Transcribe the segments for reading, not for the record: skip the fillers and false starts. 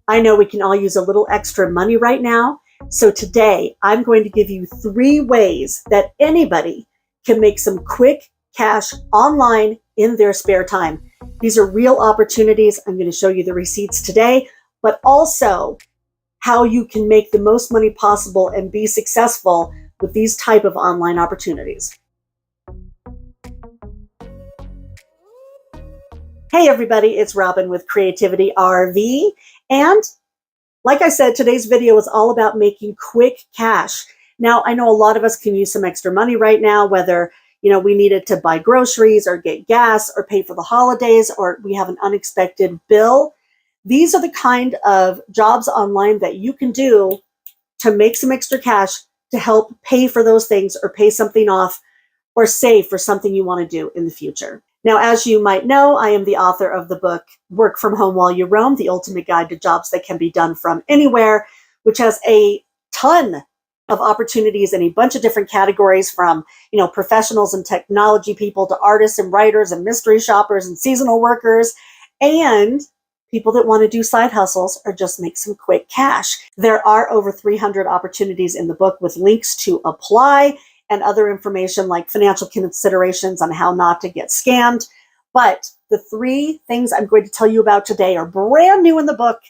I know we can all use a little extra money right now. So today I'm going to give you 3 ways that anybody can make some quick cash online in their spare time. These are real opportunities. I'm going to show you the receipts today, but also how you can make the most money possible and be successful with these type of online opportunities. Hey everybody, it's Robin with Creativity RV, and like I said, today's video is all about making quick cash. Now, I know a lot of us can use some extra money right now, whether we need it to buy groceries or get gas or pay for the holidays, or we have an unexpected bill. These are the kind of jobs online that you can do to make some extra cash to help pay for those things or pay something off or save for something you want to do in the future. Now, as you might know, I am the author of the book, Work From Home While You Roam, The Ultimate Guide to Jobs That Can Be Done From Anywhere, which has a ton of opportunities in a bunch of different categories from, professionals and technology people to artists and writers and mystery shoppers and seasonal workers and people that want to do side hustles or just make some quick cash. There are over 300 opportunities in the book with links to apply and other information like financial considerations on how not to get scammed. But the 3 things I'm going to tell you about today are brand new in the book,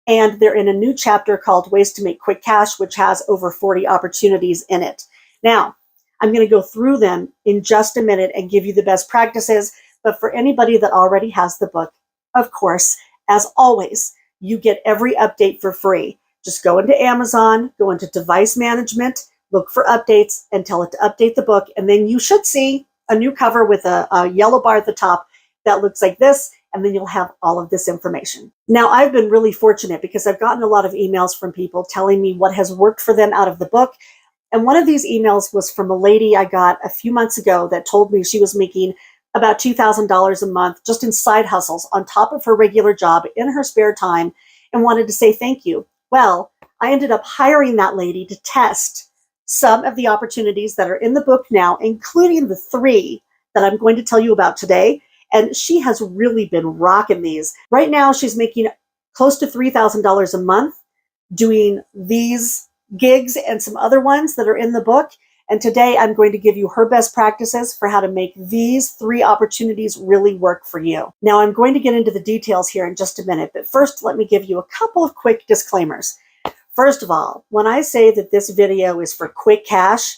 and they're in a new chapter called Ways to Make Quick Cash, which has over 40 opportunities in it. Now, I'm going to go through them in just a minute and give you the best practices. But for anybody that already has the book, of course, as always, you get every update for free. Just go into Amazon, go into device management, look for updates and tell it to update the book. And then you should see a new cover with a yellow bar at the top that looks like this. And then you'll have all of this information. Now, I've been really fortunate because I've gotten a lot of emails from people telling me what has worked for them out of the book. And one of these emails was from a lady I got a few months ago that told me she was making about $2,000 a month just in side hustles on top of her regular job in her spare time and wanted to say thank you. Well, I ended up hiring that lady to test some of the opportunities that are in the book now, including the 3 that I'm going to tell you about today. And she has really been rocking these. Right now, she's making close to $3,000 a month doing these gigs and some other ones that are in the book. And today I'm going to give you her best practices for how to make these 3 opportunities really work for you. Now, I'm going to get into the details here in just a minute, but first let me give you a couple of quick disclaimers. First of all, when I say that this video is for quick cash,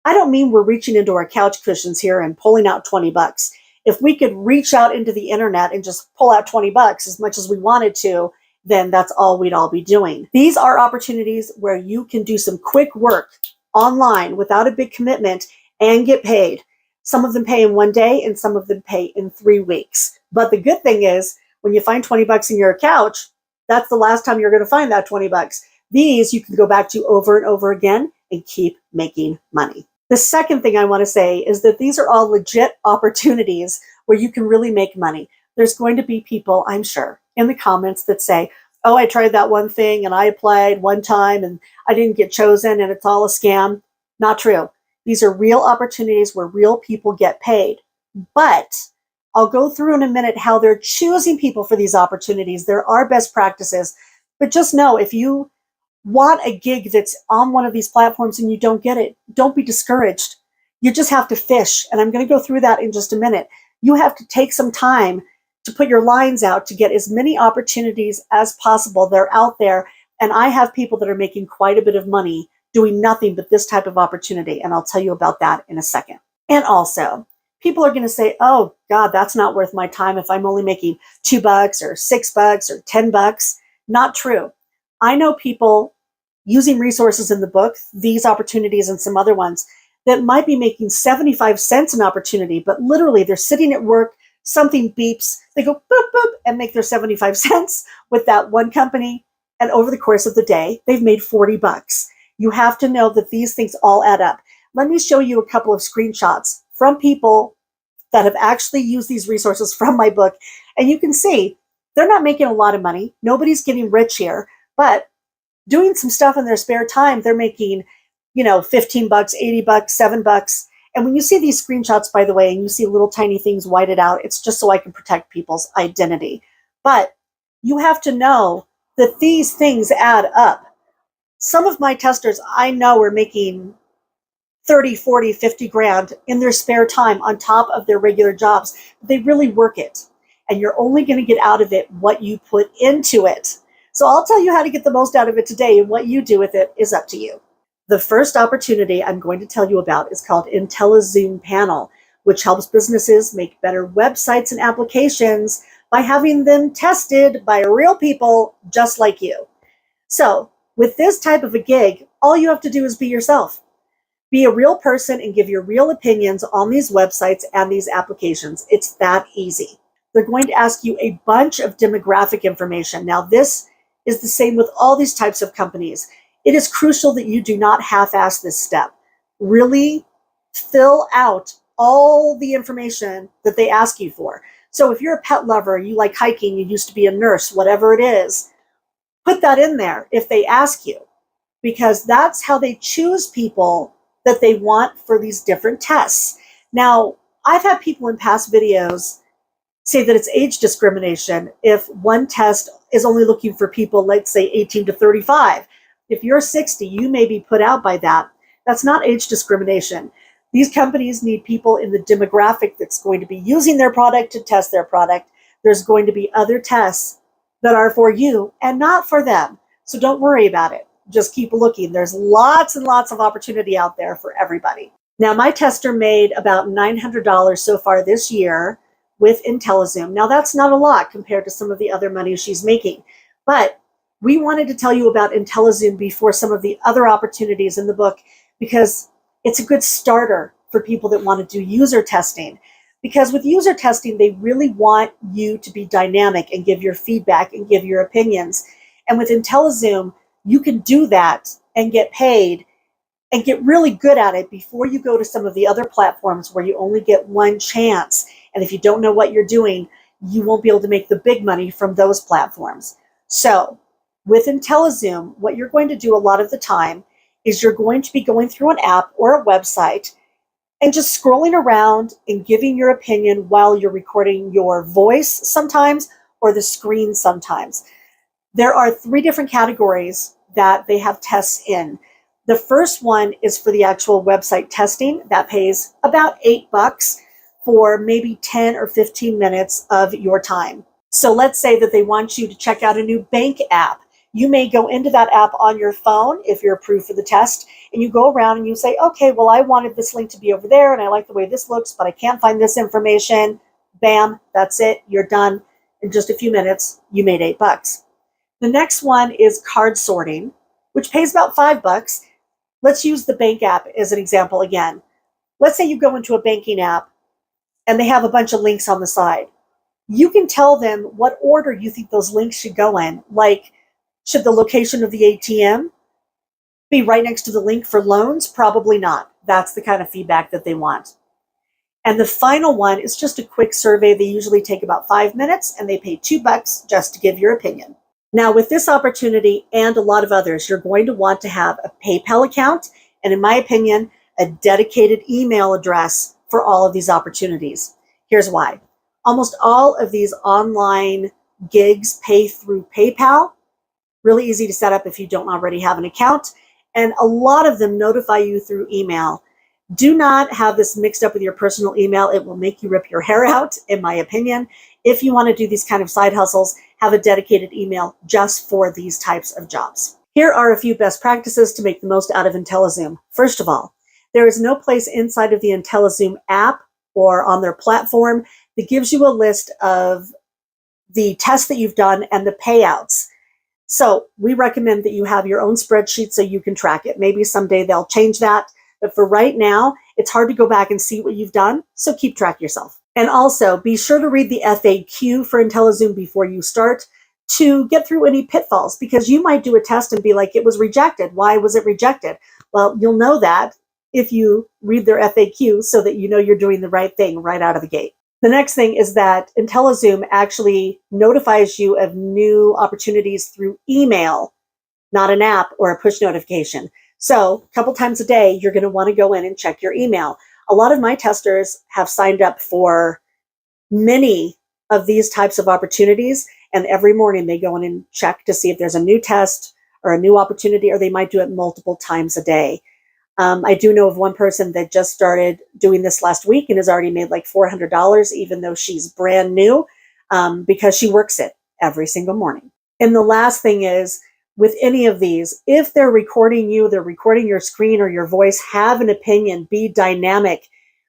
I don't mean we're reaching into our couch cushions here and pulling out 20 bucks. If we could reach out into the internet and just pull out 20 bucks as much as we wanted to, then that's all we'd all be doing. These are opportunities where you can do some quick work online without a big commitment and get paid. Some of them pay in 1 day and some of them pay in 3 weeks. But the good thing is when you find 20 bucks in your couch, that's the last time you're going to find that 20 bucks. These you can go back to over and over again and keep making money. The second thing I want to say is that these are all legit opportunities where you can really make money. There's going to be people, I'm sure, in the comments that say, oh, I tried that one thing and I applied one time and I didn't get chosen and it's all a scam. Not true. These are real opportunities where real people get paid. But I'll go through in a minute how they're choosing people for these opportunities. There are best practices. But just know if you want a gig that's on one of these platforms and you don't get it, don't be discouraged. You just have to fish. And I'm going to go through that in just a minute. You have to take some time to put your lines out to get as many opportunities as possible. They're out there. And I have people that are making quite a bit of money doing nothing but this type of opportunity. And I'll tell you about that in a second. And also, people are going to say, oh God, that's not worth my time if I'm only making $2 or $6 or $10. Not true. I know people using resources in the book, these opportunities and some other ones, that might be making 75 cents an opportunity, but literally they're sitting at work, something beeps, they go boop, boop, and make their 75 cents with that one company. And over the course of the day, they've made 40 bucks. You have to know that these things all add up. Let me show you a couple of screenshots from people that have actually used these resources from my book. And you can see they're not making a lot of money. Nobody's getting rich here, but doing some stuff in their spare time, they're making, $15, $80, $7. And when you see these screenshots, by the way, and you see little tiny things whited out, it's just so I can protect people's identity. But you have to know that these things add up. Some of my testers I know are making 30, 40, 50 grand in their spare time on top of their regular jobs. They really work it. And you're only going to get out of it what you put into it. So I'll tell you how to get the most out of it today, and what you do with it is up to you. The first opportunity I'm going to tell you about is called IntelliZoom Panel, which helps businesses make better websites and applications by having them tested by real people just like you. So with this type of a gig, all you have to do is be yourself. Be a real person and give your real opinions on these websites and these applications. It's that easy. They're going to ask you a bunch of demographic information. Now, this is the same with all these types of companies. It is crucial that you do not half-ass this step. Really fill out all the information that they ask you for. So if you're a pet lover, you like hiking, you used to be a nurse, whatever it is, put that in there if they ask you, because that's how they choose people that they want for these different tests. Now, I've had people in past videos say that it's age discrimination if one test is only looking for people, let's say 18 to 35. If you're 60, you may be put out by that. That's not age discrimination. These companies need people in the demographic that's going to be using their product to test their product. There's going to be other tests that are for you and not for them. So don't worry about it. Just keep looking. There's lots and lots of opportunity out there for everybody. Now, my tester made about $900 so far this year with IntelliZoom. Now, that's not a lot compared to some of the other money she's making, but we wanted to tell you about IntelliZoom before some of the other opportunities in the book, because it's a good starter for people that want to do user testing. Because with user testing, they really want you to be dynamic and give your feedback and give your opinions. And with IntelliZoom, you can do that and get paid and get really good at it before you go to some of the other platforms where you only get one chance. And if you don't know what you're doing, you won't be able to make the big money from those platforms. So with IntelliZoom, what you're going to do a lot of the time is you're going to be going through an app or a website and just scrolling around and giving your opinion while you're recording your voice sometimes, or the screen sometimes. There are 3 different categories that they have tests in. The first one is for the actual website testing. That pays about $8 for maybe 10 or 15 minutes of your time. So let's say that they want you to check out a new bank app. You may go into that app on your phone if you're approved for the test, and you go around and you say, okay, well, I wanted this link to be over there and I like the way this looks, but I can't find this information. Bam, that's it. You're done. In just a few minutes, you made $8. The next one is card sorting, which pays about $5. Let's use the bank app as an example again. Let's say you go into a banking app and they have a bunch of links on the side. You can tell them what order you think those links should go in. Like, should the location of the ATM be right next to the link for loans? Probably not. That's the kind of feedback that they want. And the final one is just a quick survey. They usually take about 5 minutes and they pay $2 just to give your opinion. Now, with this opportunity and a lot of others, you're going to want to have a PayPal account and, in my opinion, a dedicated email address for all of these opportunities. Here's why. Almost all of these online gigs pay through PayPal. Really easy to set up if you don't already have an account. And a lot of them notify you through email. Do not have this mixed up with your personal email. It will make you rip your hair out, in my opinion. If you want to do these kind of side hustles, have a dedicated email just for these types of jobs. Here are a few best practices to make the most out of IntelliZoom. First of all, there is no place inside of the IntelliZoom app or on their platform that gives you a list of the tests that you've done and the payouts. So we recommend that you have your own spreadsheet so you can track it. Maybe someday they'll change that. But for right now, it's hard to go back and see what you've done. So keep track yourself. And also be sure to read the FAQ for IntelliZoom before you start to get through any pitfalls, because you might do a test and be like, it was rejected. Why was it rejected? Well, you'll know that if you read their FAQ so that you know you're doing the right thing right out of the gate. The next thing is that IntelliZoom actually notifies you of new opportunities through email, not an app or a push notification. So a couple times a day, you're going to want to go in and check your email. A lot of my testers have signed up for many of these types of opportunities, And every morning they go in and check to see if there's a new test or a new opportunity, or they might do it multiple times a day. I do know of one person that just started doing this last week and has already made like $400, even though she's brand new, because she works it every single morning. And the last thing is, with any of these, if they're recording you, they're recording your screen or your voice, have an opinion, be dynamic.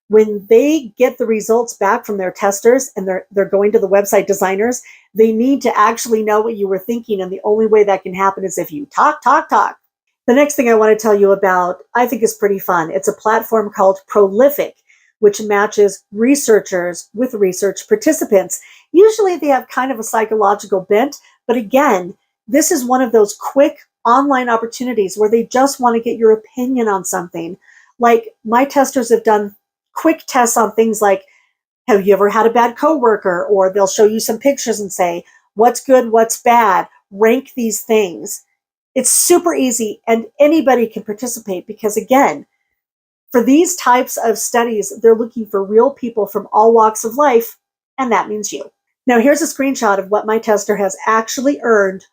When they get the results back from their testers and they're going to the website designers, they need to actually know what you were thinking. And the only way that can happen is if you talk, talk, talk. The next thing I want to tell you about, I think is pretty fun. It's a platform called Prolific, which matches researchers with research participants. Usually they have kind of a psychological bent, but again, this is one of those quick online opportunities where they just want to get your opinion on something. Like, my testers have done quick tests on things like, have you ever had a bad coworker? Or they'll show you some pictures and say, what's good, what's bad, rank these things. It's super easy and anybody can participate because, again, for these types of studies, they're looking for real people from all walks of life, and that means you. Now, here's a screenshot of what my tester has actually earned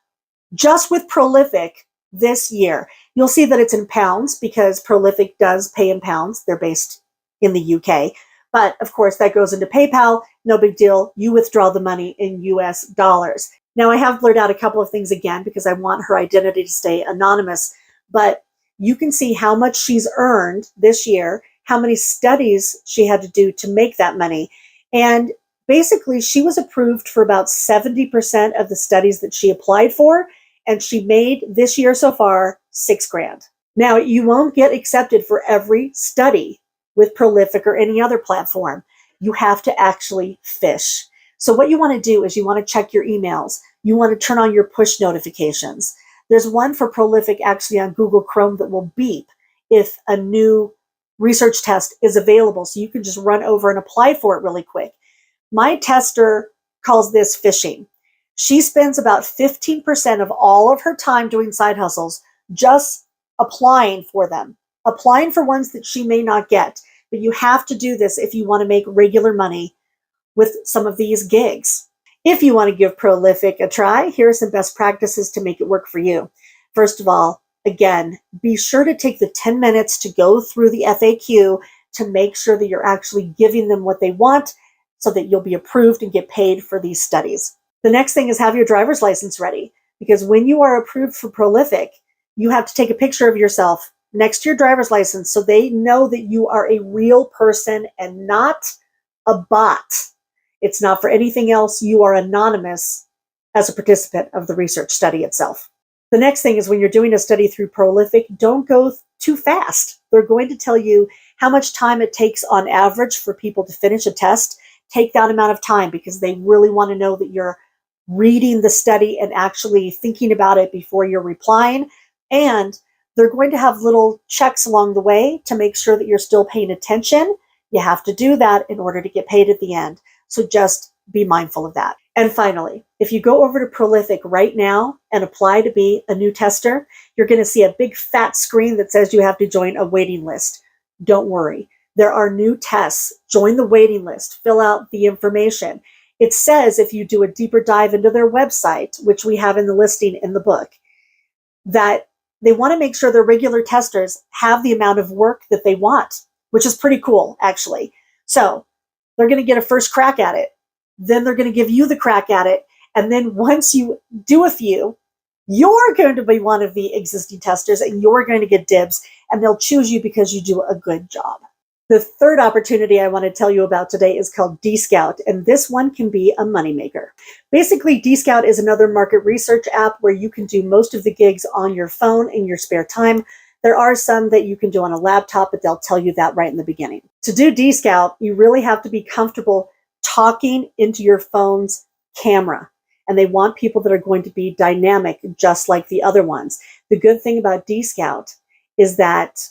just with Prolific this year. You'll see that it's in pounds because Prolific does pay in pounds. They're based in the UK. But of course, that goes into PayPal. No big deal. You withdraw the money in US dollars. Now, I have blurred out a couple of things again because I want her identity to stay anonymous, but you can see how much she's earned this year, how many studies she had to do to make that money. And basically, she was approved for about 70% of the studies that she applied for, and she made this year so far $6,000. Now, you won't get accepted for every study with Prolific or any other platform. You have to actually fish. So what you want to do is you want to check your emails. You want to turn on your push notifications. There's one for Prolific actually on Google Chrome that will beep if a new research test is available. So you can just run over and apply for it really quick. My tester calls this fishing. She spends about 15% of all of her time doing side hustles just applying for them, applying for ones that she may not get. But you have to do this if you want to make regular money with some of these gigs. If you want to give Prolific a try, here are some best practices to make it work for you. First of all, again, be sure to take the 10 minutes to go through the FAQ to make sure that you're actually giving them what they want so that you'll be approved and get paid for these studies. The next thing is have your driver's license ready, because when you are approved for Prolific, you have to take a picture of yourself next to your driver's license so they know that you are a real person and not a bot. It's not for anything else. You are anonymous as a participant of the research study itself. The next thing is when you're doing a study through Prolific, don't go too fast. They're going to tell you how much time it takes on average for people to finish a test. Take that amount of time because they really want to know that you're reading the study and actually thinking about it before you're replying. And they're going to have little checks along the way to make sure that you're still paying attention. You have to do that in order to get paid at the end. So just be mindful of that. And finally, if you go over to Prolific right now and apply to be a new tester, you're going to see a big fat screen that says you have to join a waiting list. Don't worry. There are new tests. Join the waiting list. Fill out the information. It says if you do a deeper dive into their website, which we have in the listing in the book, that they want to make sure their regular testers have the amount of work that they want, which is pretty cool, actually. So they're going to get a first crack at it. Then they're going to give you the crack at it. And then once you do a few, you're going to be one of the existing testers and you're going to get dibs, and they'll choose you because you do a good job. The third opportunity I want to tell you about today is called DScout, and this one can be a moneymaker. Basically, DScout is another market research app where you can do most of the gigs on your phone in your spare time. There are some that you can do on a laptop, but they'll tell you that right in the beginning. To do DScout, you really have to be comfortable talking into your phone's camera, and they want people that are going to be dynamic just like the other ones. The good thing about DScout is that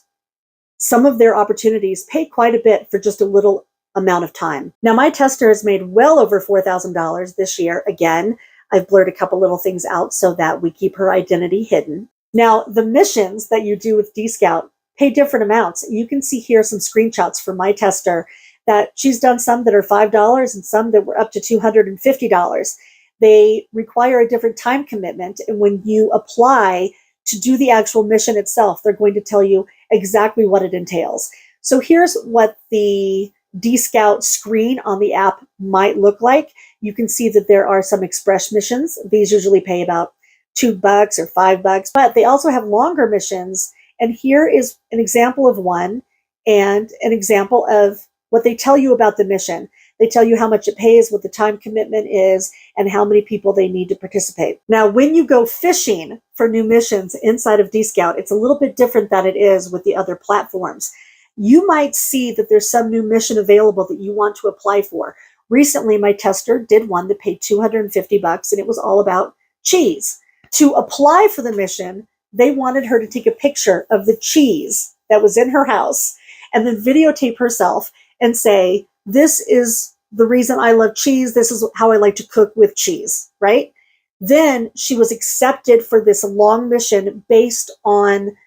some of their opportunities pay quite a bit for just a little amount of time. Now, my tester has made well over $4,000 this year. Again, I've blurred a couple little things out so that we keep her identity hidden. Now, the missions that you do with DScout pay different amounts. You can see here some screenshots from my tester that she's done some that are $5 and some that were up to $250. They require a different time commitment. And when you apply to do the actual mission itself, they're going to tell you exactly what it entails. So here's what the DScout screen on the app might look like. You can see that there are some express missions. These usually pay about $2 or $5, but they also have longer missions. And here is an example of one and an example of what they tell you about the mission. They tell you how much it pays, what the time commitment is, and how many people they need to participate. Now, when you go fishing for new missions inside of DScout, it's a little bit different than it is with the other platforms. You might see that there's some new mission available that you want to apply for. Recently, my tester did one that paid $250, and it was all about cheese. To apply for the mission, they wanted her to take a picture of the cheese that was in her house and then videotape herself and say, this is the reason I love cheese. This is how I like to cook with cheese, right? Then she was accepted for this long mission based on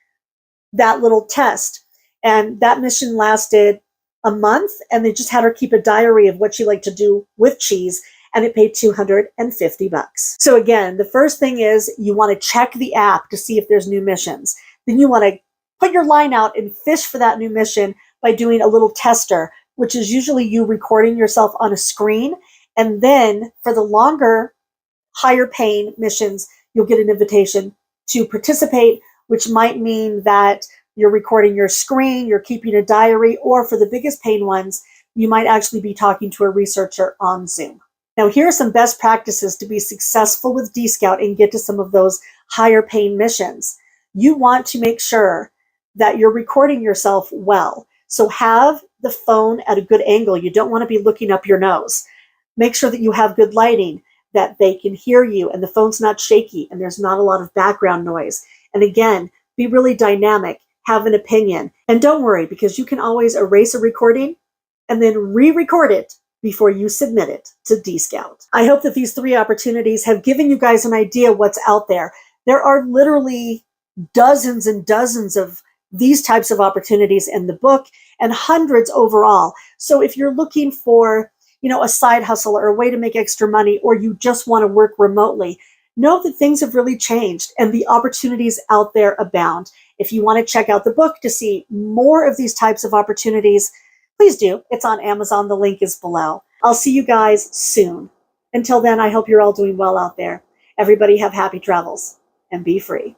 that little test. And that mission lasted a month, and they just had her keep a diary of what she liked to do with cheese, and it paid $250. So again, the first thing is you want to check the app to see if there's new missions. Then you want to put your line out and fish for that new mission by doing a little tester, which is usually you recording yourself on a screen. And then for the longer, higher paying missions, you'll get an invitation to participate, which might mean that you're recording your screen, you're keeping a diary, or for the biggest paying ones, you might actually be talking to a researcher on Zoom. Now, here are some best practices to be successful with DScout and get to some of those higher paying missions. You want to make sure that you're recording yourself well. So have the phone at a good angle. You don't want to be looking up your nose. Make sure that you have good lighting, that they can hear you and the phone's not shaky and there's not a lot of background noise. And again, be really dynamic, have an opinion. And don't worry, because you can always erase a recording and then re-record it before you submit it to DScout. I hope that these 3 opportunities have given you guys an idea what's out there. There are literally dozens and dozens of these types of opportunities in the book and hundreds overall. So if you're looking for, a side hustle or a way to make extra money, or you just want to work remotely, know that things have really changed and the opportunities out there abound. If you want to check out the book to see more of these types of opportunities, please do. It's on Amazon. The link is below. I'll see you guys soon. Until then, I hope you're all doing well out there. Everybody have happy travels and be free.